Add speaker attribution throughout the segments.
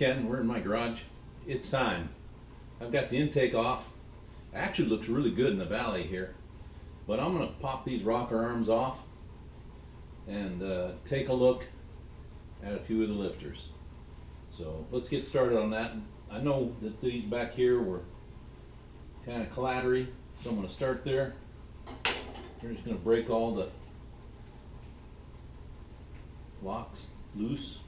Speaker 1: Ken. We're in my garage. It's time. I've got the intake off. Actually looks really good in the valley here. But I'm going to pop these rocker arms off and take a look at a few of the lifters. So let's get started on that. I know that these back here were kind of clattery, so I'm going to start there. We're just going to break all the locks loose.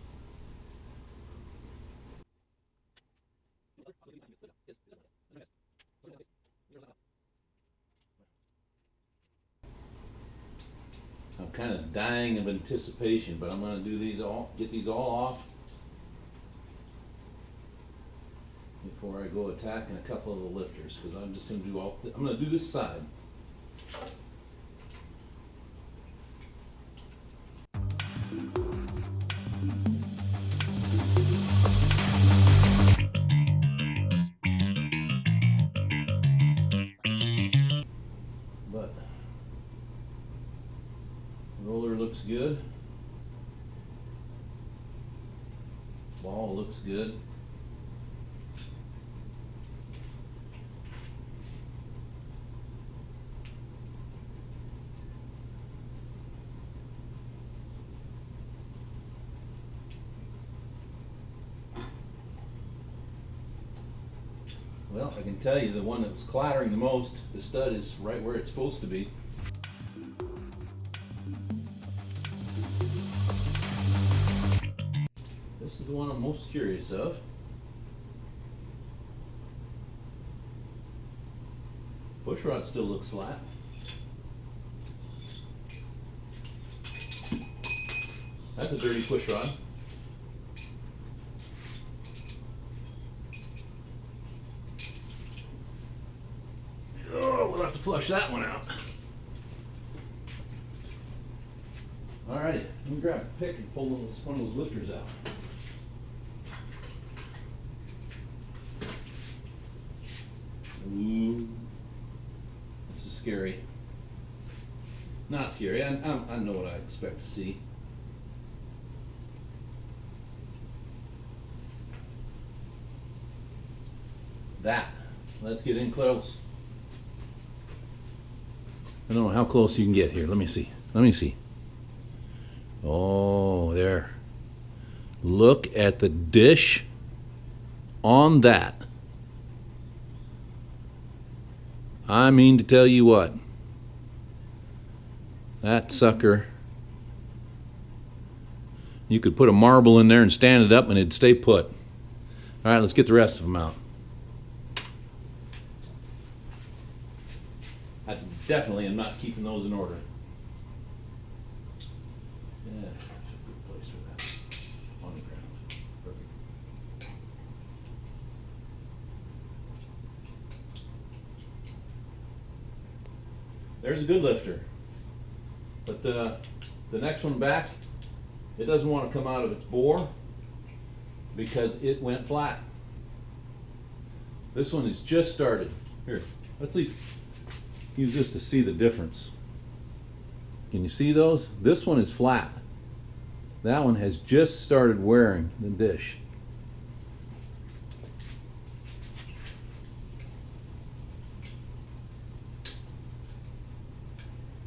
Speaker 1: I'm kind of dying of anticipation, but I'm going to do these all, get these all off before I go attacking a couple of the lifters, because I'm just going to do all. I'm going to do this side. But roller looks good. Ball looks good. Well, I can tell you the one that was clattering the most, the stud is right where it's supposed to be. This is the one I'm most curious of. Push rod still looks flat. That's a dirty push rod. Oh, we'll have to flush that one out. Alrighty, let me grab a pick and pull one of those lifters out. Ooh, this is scary. Not scary, I know what I expect to see. Let's get in close. I don't know how close you can get here. Let me see. Oh, there. Look at the dish on that. I mean to tell you what. That sucker, you could put a marble in there and stand it up and it'd stay put. All right, let's get the rest of them out. I definitely am not keeping those in order. Yeah, that's a good place for that. On the ground. Perfect. There's a good lifter. But the next one back, it doesn't want to come out of its bore because it went flat. This one is just started. Here, let's at least use this to see the difference. Can you see those? This one is flat. That one has just started wearing the dish.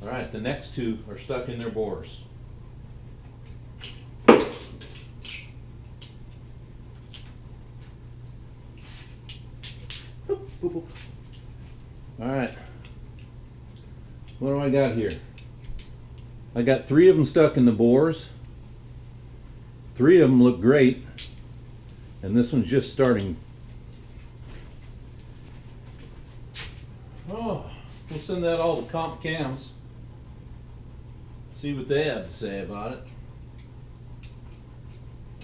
Speaker 1: All right, the next two are stuck in their bores. All right, what do I got here? I got 3 of them stuck in the bores. 3 of them look great, and this one's just starting. Oh, we'll send that all to Comp Cams. See what they have to say about it.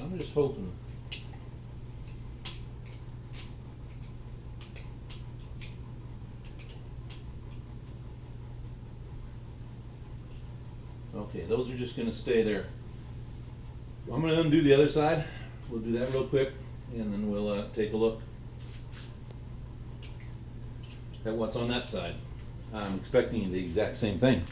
Speaker 1: I'm just hoping. Okay, those are just going to stay there. I'm going to undo the other side. We'll do that real quick, and then we'll take a look at what's on that side. I'm expecting the exact same thing.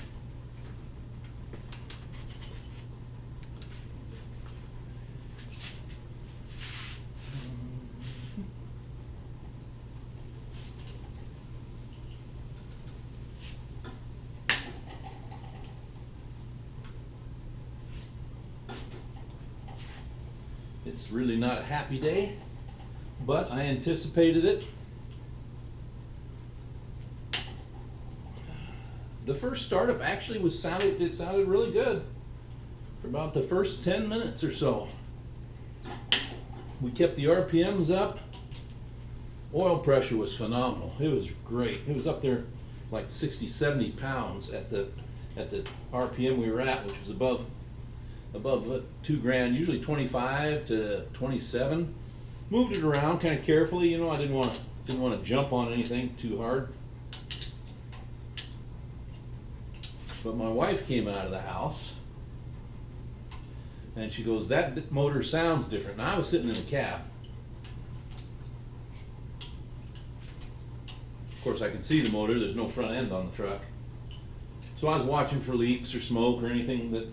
Speaker 1: It's really not a happy day, but I anticipated it. The first startup actually sounded really good for about the first 10 minutes or so. We kept the RPMs up. Oil pressure was phenomenal. It was great. It was up there like 60, 70 pounds at the RPM we were at, which was above 2 grand, usually 25 to 27. Moved it around kind of carefully, you know. I didn't want to jump on anything too hard. But my wife came out of the house and she goes, "That motor sounds different." And I was sitting in the cab. Of course, I can see the motor. There's no front end on the truck. So I was watching for leaks or smoke or anything that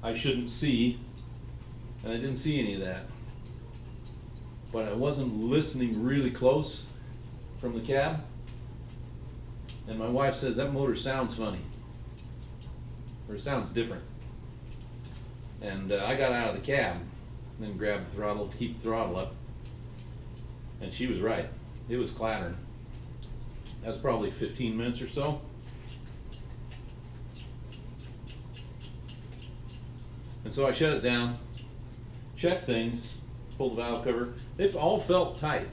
Speaker 1: I shouldn't see, and I didn't see any of that. But I wasn't listening really close from the cab, and my wife says, "That motor sounds funny, or it sounds different." And I got out of the cab and then grabbed the throttle to keep the throttle up, and she was right. It was clattering. That was probably 15 minutes or so. And so I shut it down, checked things, pulled the valve cover. They all felt tight.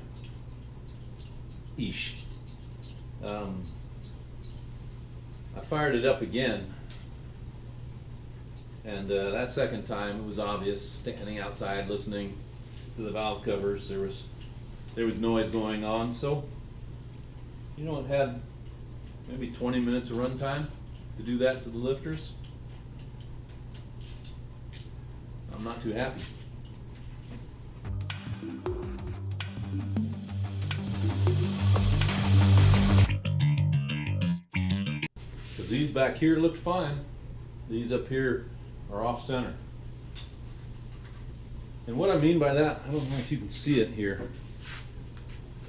Speaker 1: Eesh. I fired it up again, and that second time it was obvious. Standing outside listening to the valve covers, there was noise going on. So, you know, it had maybe 20 minutes of run time to do that to the lifters. I'm not too happy. Because these back here looked fine. These up here are off center. And what I mean by that, I don't know if you can see it here.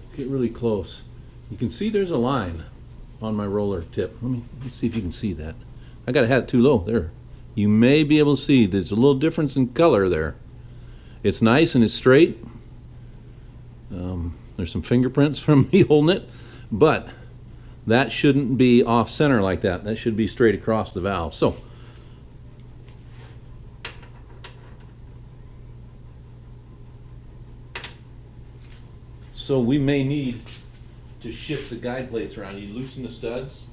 Speaker 1: Let's get really close. You can see there's a line on my roller tip. Let me see if you can see that. I got it had it too low. There. You may be able to see there's a little difference in color there. It's nice and it's straight. There's some fingerprints from me holding it, but that shouldn't be off center like that. That should be straight across the valve. So we may need to shift the guide plates around. You loosen the studs.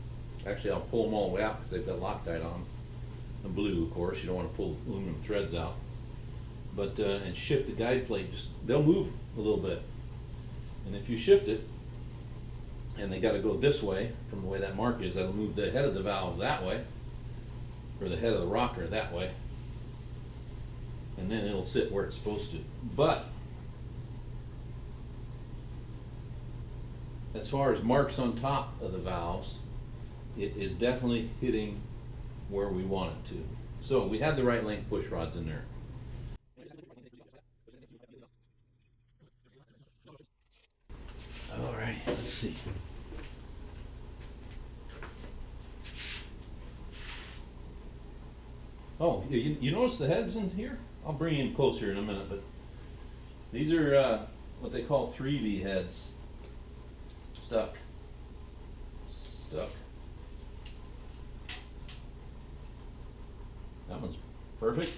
Speaker 1: Actually, I'll pull them all the way out because they've got Loctite on them. The blue, of course. You don't want to pull aluminum threads out. But and shift the guide plate. They'll move a little bit. And if you shift it, and they got to go this way from the way that mark is, that'll move the head of the valve that way, or the head of the rocker that way, and then it'll sit where it's supposed to. But as far as marks on top of the valves, it is definitely hitting where we want it to. So we had the right length push rods in there. All right, let's see. Oh, you notice the heads in here? I'll bring you in closer in a minute, but these are what they call 3V heads. Stuck. That one's perfect.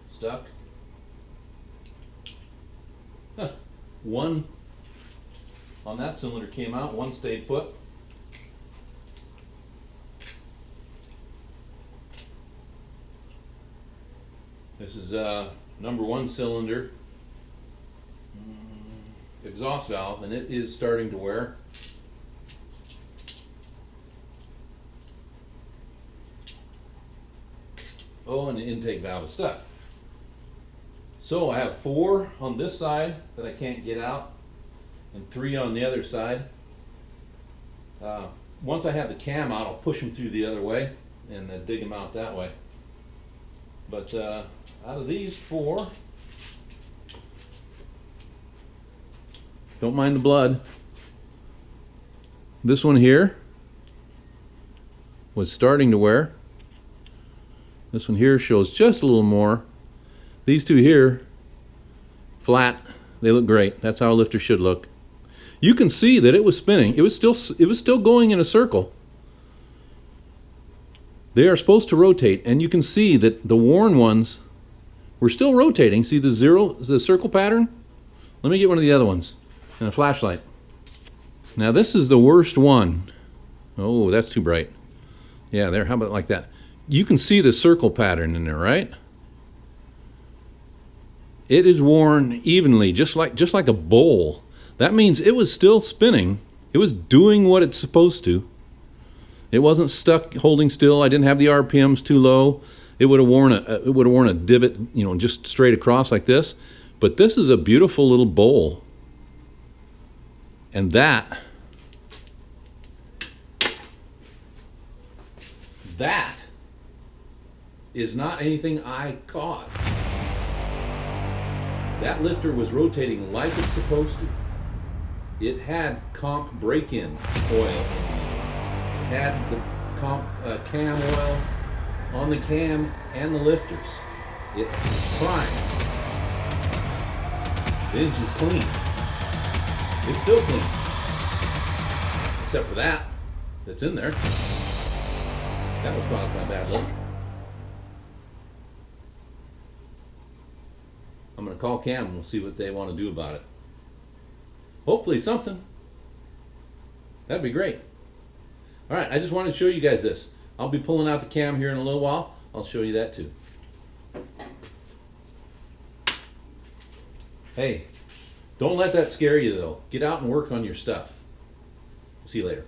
Speaker 1: Stuck. One on that cylinder came out, one stayed put. This is number 1 cylinder exhaust valve, and it is starting to wear. Oh, and the intake valve is stuck. So I have 4 on this side that I can't get out, and 3 on the other side. Once I have the cam out, I'll push them through the other way and dig them out that way. But out of these 4, don't mind the blood. This one here was starting to wear. This one here shows just a little more. These two here, flat, they look great. That's how a lifter should look. You can see that it was spinning. It was still going in a circle. They are supposed to rotate, and you can see that the worn ones were still rotating. See the circle pattern? Let me get one of the other ones and a flashlight. Now this is the worst one. Oh, that's too bright. Yeah, there, how about like that? You can see the circle pattern in there, right? It is worn evenly, just like a bowl. That means it was still spinning. It was doing what it's supposed to. It wasn't stuck holding still. I didn't have the RPMs too low. It would have worn a divot, you know, just straight across like this. But this is a beautiful little bowl. And that is not anything I caused. That lifter was rotating like it's supposed to. It had comp break-in oil. It had the comp cam oil on the cam and the lifters. It's primed. The engine's clean. It's still clean. Except for that's in there. That was caused by bad luck. I'm going to call Cam and we'll see what they want to do about it. Hopefully something. That'd be great. All right, I just wanted to show you guys this. I'll be pulling out the cam here in a little while. I'll show you that too. Hey, don't let that scare you though. Get out and work on your stuff. See you later.